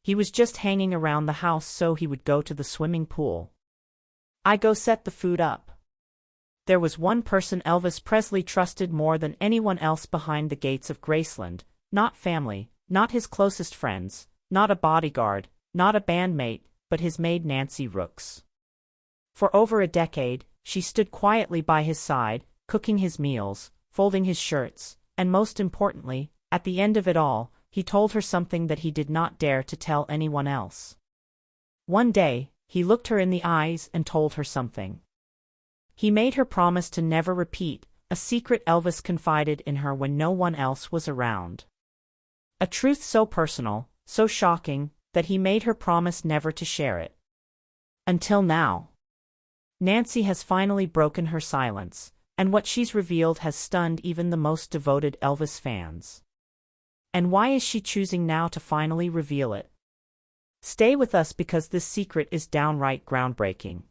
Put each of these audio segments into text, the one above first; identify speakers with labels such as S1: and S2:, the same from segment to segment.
S1: He was just hanging around the house so he would go to the swimming pool. I go set the food up. There was one person Elvis Presley trusted more than anyone else behind the gates of Graceland, not family, not his closest friends, not a bodyguard, not a bandmate, but his maid Nancy Rooks. For over a decade, she stood quietly by his side, cooking his meals, folding his shirts, and most importantly, at the end of it all, he told her something that he did not dare to tell anyone else. One day, he looked her in the eyes and told her something. He made her promise to never repeat a secret Elvis confided in her when no one else was around. A truth so personal, so shocking, that he made her promise never to share it. Until now. Nancy has finally broken her silence, and what she's revealed has stunned even the most devoted Elvis fans. And why is she choosing now to finally reveal it? Stay with us because this secret is downright groundbreaking.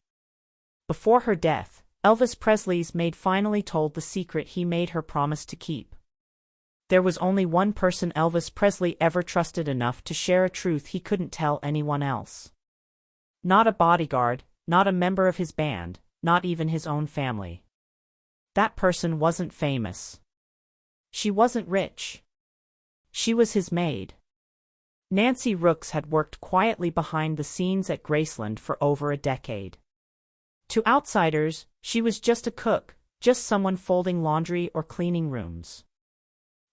S1: Before her death, Elvis Presley's maid finally told the secret he made her promise to keep. There was only one person Elvis Presley ever trusted enough to share a truth he couldn't tell anyone else. Not a bodyguard, not a member of his band, not even his own family. That person wasn't famous. She wasn't rich. She was his maid. Nancy Rooks had worked quietly behind the scenes at Graceland for over a decade. To outsiders, she was just a cook, just someone folding laundry or cleaning rooms.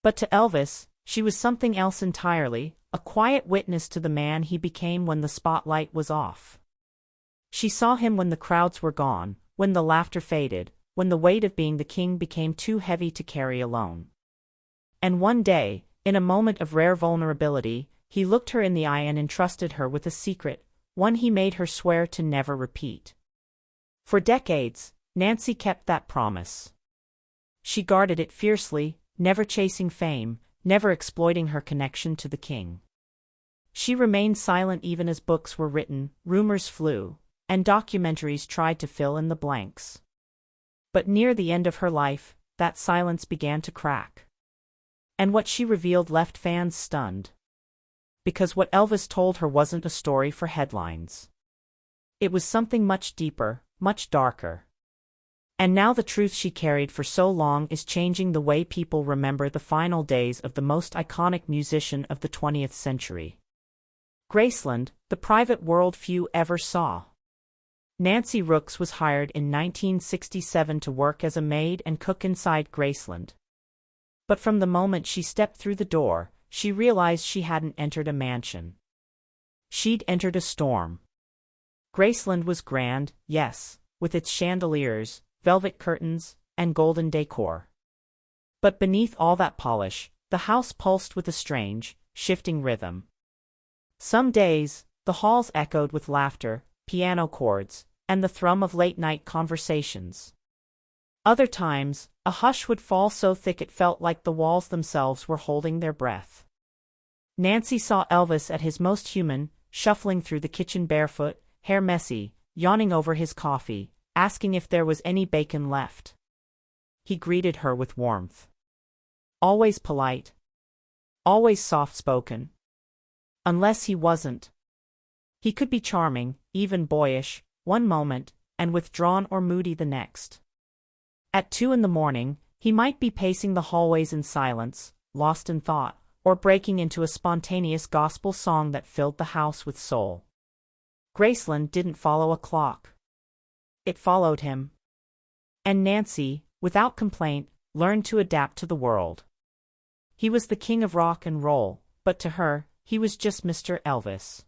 S1: But to Elvis, she was something else entirely, a quiet witness to the man he became when the spotlight was off. She saw him when the crowds were gone, when the laughter faded, when the weight of being the king became too heavy to carry alone. And one day, in a moment of rare vulnerability, he looked her in the eye and entrusted her with a secret, one he made her swear to never repeat. For decades, Nancy kept that promise. She guarded it fiercely, never chasing fame, never exploiting her connection to the king. She remained silent even as books were written, rumors flew, and documentaries tried to fill in the blanks. But near the end of her life, that silence began to crack. And what she revealed left fans stunned. Because what Elvis told her wasn't a story for headlines. It was something much deeper, much darker. And now the truth she carried for so long is changing the way people remember the final days of the most iconic musician of the 20th century. Graceland, the private world few ever saw. Nancy Rooks was hired in 1967 to work as a maid and cook inside Graceland. But from the moment she stepped through the door, she realized she hadn't entered a mansion. She'd entered a storm. Graceland was grand, yes, with its chandeliers, velvet curtains, and golden decor. But beneath all that polish, the house pulsed with a strange, shifting rhythm. Some days, the halls echoed with laughter, piano chords, and the thrum of late-night conversations. Other times, a hush would fall so thick it felt like the walls themselves were holding their breath. Nancy saw Elvis at his most human, shuffling through the kitchen barefoot, hair messy, yawning over his coffee, asking if there was any bacon left. He greeted her with warmth. Always polite. Always soft-spoken. Unless he wasn't. He could be charming, even boyish, one moment, and withdrawn or moody the next. At 2 a.m, he might be pacing the hallways in silence, lost in thought, or breaking into a spontaneous gospel song that filled the house with soul. Graceland didn't follow a clock. It followed him. And Nancy, without complaint, learned to adapt to the world. He was the king of rock and roll, but to her, he was just Mr. Elvis.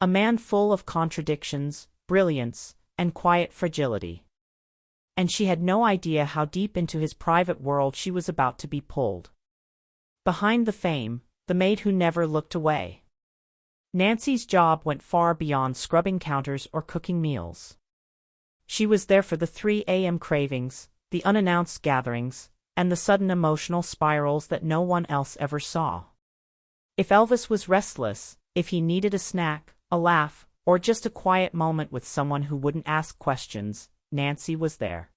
S1: A man full of contradictions, brilliance, and quiet fragility. And she had no idea how deep into his private world she was about to be pulled. Behind the fame, the maid who never looked away. Nancy's job went far beyond scrubbing counters or cooking meals. She was there for the 3 a.m. cravings, the unannounced gatherings, and the sudden emotional spirals that no one else ever saw. If Elvis was restless, if he needed a snack, a laugh, or just a quiet moment with someone who wouldn't ask questions, Nancy was there.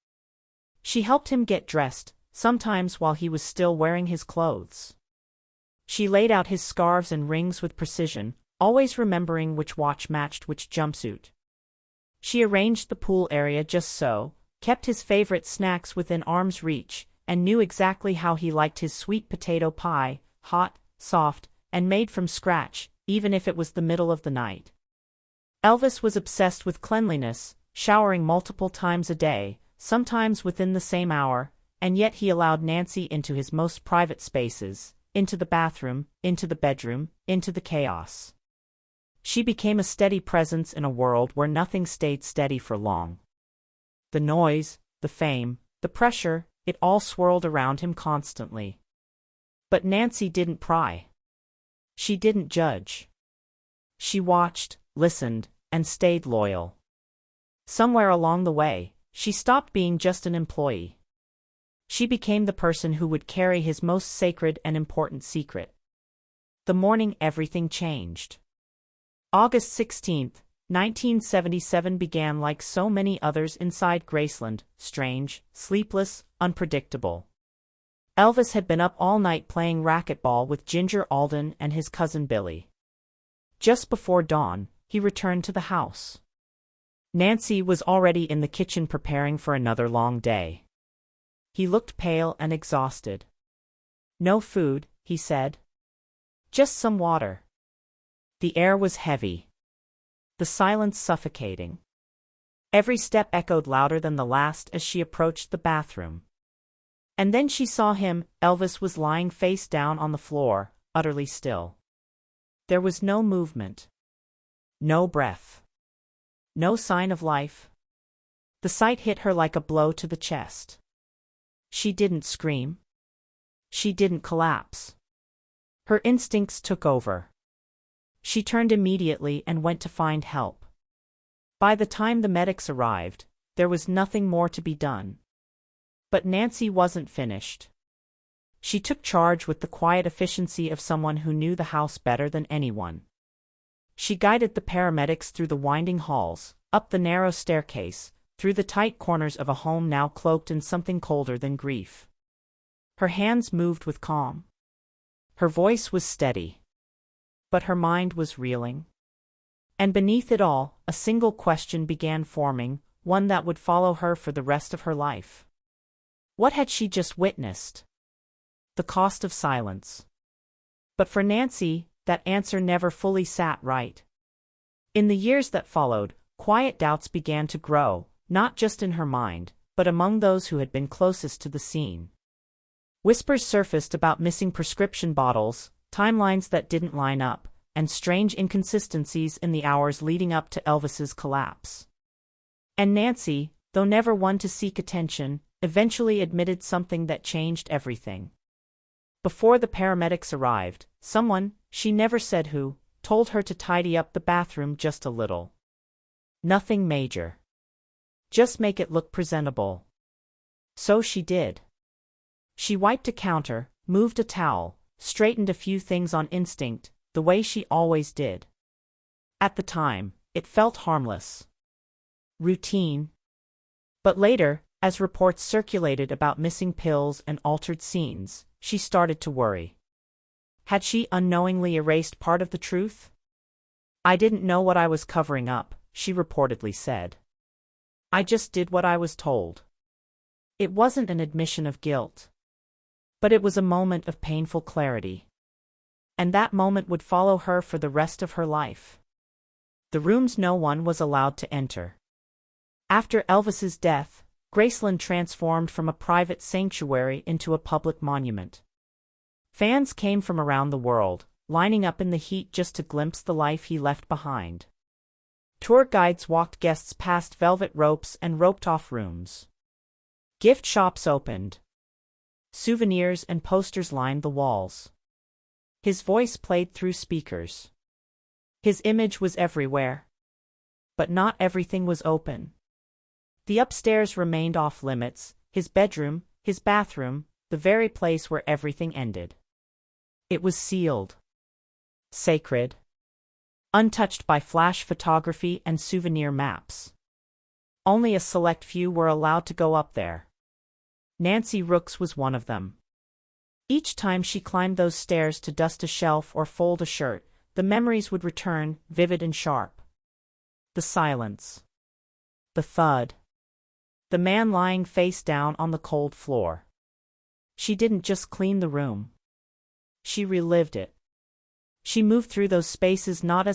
S1: She helped him get dressed, sometimes while he was still wearing his clothes. She laid out his scarves and rings with precision, always remembering which watch matched which jumpsuit. She arranged the pool area just so, kept his favorite snacks within arm's reach, and knew exactly how he liked his sweet potato pie, hot, soft, and made from scratch, even if it was the middle of the night. Elvis was obsessed with cleanliness, showering multiple times a day, sometimes within the same hour, and yet he allowed Nancy into his most private spaces, into the bathroom, into the bedroom, into the chaos. She became a steady presence in a world where nothing stayed steady for long. The noise, the fame, the pressure, it all swirled around him constantly. But Nancy didn't pry. She didn't judge. She watched, listened, and stayed loyal. Somewhere along the way, she stopped being just an employee. She became the person who would carry his most sacred and important secret. The morning everything changed. August 16, 1977 began like so many others inside Graceland, strange, sleepless, unpredictable. Elvis had been up all night playing racquetball with Ginger Alden and his cousin Billy. Just before dawn, he returned to the house. Nancy was already in the kitchen preparing for another long day. He looked pale and exhausted. "No food," he said. "Just some water." The air was heavy. The silence suffocating. Every step echoed louder than the last as she approached the bathroom. And then she saw him. Elvis was lying face down on the floor, utterly still. There was no movement. No breath. No sign of life. The sight hit her like a blow to the chest. She didn't scream. She didn't collapse. Her instincts took over. She turned immediately and went to find help. By the time the medics arrived, there was nothing more to be done. But Nancy wasn't finished. She took charge with the quiet efficiency of someone who knew the house better than anyone. She guided the paramedics through the winding halls, up the narrow staircase, through the tight corners of a home now cloaked in something colder than grief. Her hands moved with calm. Her voice was steady. But her mind was reeling. And beneath it all, a single question began forming, one that would follow her for the rest of her life. What had she just witnessed? The cost of silence. But for Nancy, that answer never fully sat right. In the years that followed, quiet doubts began to grow, not just in her mind, but among those who had been closest to the scene. Whispers surfaced about missing prescription bottles, timelines that didn't line up, and strange inconsistencies in the hours leading up to Elvis's collapse. And Nancy, though never one to seek attention, eventually admitted something that changed everything. Before the paramedics arrived, someone, she never said who, told her to tidy up the bathroom just a little. Nothing major. Just make it look presentable. So she did. She wiped a counter, moved a towel, straightened a few things on instinct, the way she always did. At the time, it felt harmless. Routine. But later, as reports circulated about missing pills and altered scenes, she started to worry. Had she unknowingly erased part of the truth? "I didn't know what I was covering up," she reportedly said. "I just did what I was told." It wasn't an admission of guilt. But it was a moment of painful clarity. And that moment would follow her for the rest of her life. The rooms no one was allowed to enter. After Elvis's death, Graceland transformed from a private sanctuary into a public monument. Fans came from around the world, lining up in the heat just to glimpse the life he left behind. Tour guides walked guests past velvet ropes and roped-off rooms. Gift shops opened. Souvenirs and posters lined the walls. His voice played through speakers. His image was everywhere. But not everything was open. The upstairs remained off limits, his bedroom, his bathroom, the very place where everything ended. It was sealed. Sacred. Untouched by flash photography and souvenir maps. Only a select few were allowed to go up there. Nancy Rooks was one of them. Each time she climbed those stairs to dust a shelf or fold a shirt, The memories would return, vivid and sharp. The silence. The thud. The man lying face down on the cold floor. She didn't just clean the room. She relived it. She moved through those spaces not as